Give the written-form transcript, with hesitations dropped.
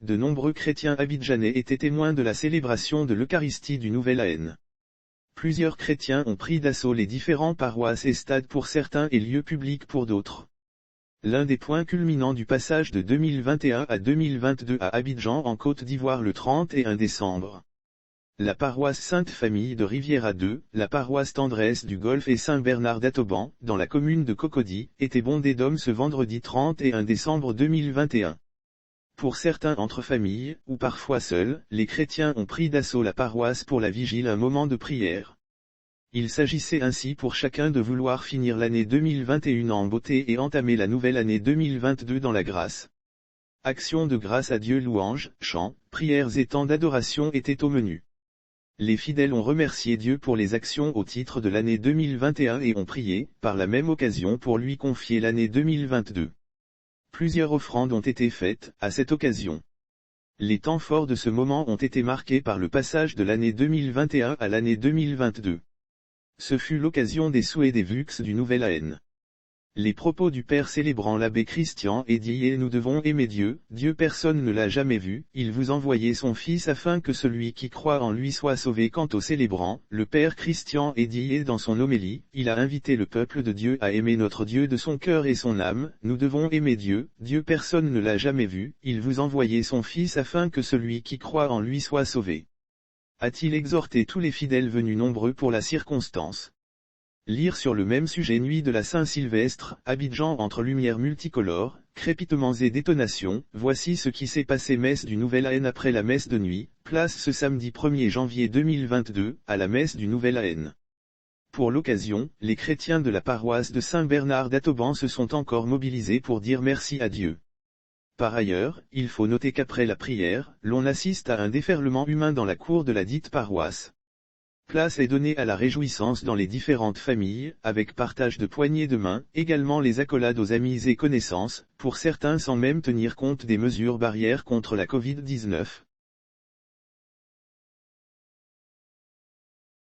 de nombreux chrétiens abidjanais étaient témoins de la célébration de l'Eucharistie du Nouvel An. Plusieurs chrétiens ont pris d'assaut les différents paroisses et stades pour certains et lieux publics pour d'autres. L'un des points culminants du passage de 2021 à 2022 à Abidjan en Côte d'Ivoire le 31 décembre. La paroisse Sainte-Famille de Riviera 2, la paroisse Tendresse du Golfe et Saint-Bernard d'Atoban, dans la commune de Cocody, étaient bondées d'hommes ce vendredi 31 décembre 2021. Pour certains entre familles, ou parfois seuls, les chrétiens ont pris d'assaut la paroisse pour la vigile, un moment de prière. Il s'agissait ainsi pour chacun de vouloir finir l'année 2021 en beauté et entamer la nouvelle année 2022 dans la grâce. Actions de grâce à Dieu, louanges, chants, prières et temps d'adoration étaient au menu. Les fidèles ont remercié Dieu pour les actions au titre de l'année 2021 et ont prié, par la même occasion, pour lui confier l'année 2022. Plusieurs offrandes ont été faites, à cette occasion. Les temps forts de ce moment ont été marqués par le passage de l'année 2021 à l'année 2022. Ce fut l'occasion des souhaits des vux du Nouvel An. Les propos du Père célébrant l'abbé Christian et dit: et nous devons aimer Dieu, Dieu personne ne l'a jamais vu, il vous envoyait son Fils afin que celui qui croit en lui soit sauvé. Quant au célébrant, le Père Christian et dit dans son homélie, il a invité le peuple de Dieu à aimer notre Dieu de son cœur et son âme, nous devons aimer Dieu, Dieu personne ne l'a jamais vu, il vous envoyait son Fils afin que celui qui croit en lui soit sauvé. A-t-il exhorté tous les fidèles venus nombreux pour la circonstance. Lire sur le même sujet: nuit de la Saint-Sylvestre, Abidjan entre lumières multicolores, crépitements et détonations, voici ce qui s'est passé. Messe du Nouvel An. Après la messe de nuit, place ce samedi 1er janvier 2022, à la messe du Nouvel An. Pour l'occasion, les chrétiens de la paroisse de Saint-Bernard d'Atoban se sont encore mobilisés pour dire merci à Dieu. Par ailleurs, il faut noter qu'après la prière, l'on assiste à un déferlement humain dans la cour de la dite paroisse. Place est donnée à la réjouissance dans les différentes familles, avec partage de poignées de main, également les accolades aux amis et connaissances, pour certains sans même tenir compte des mesures barrières contre la Covid-19.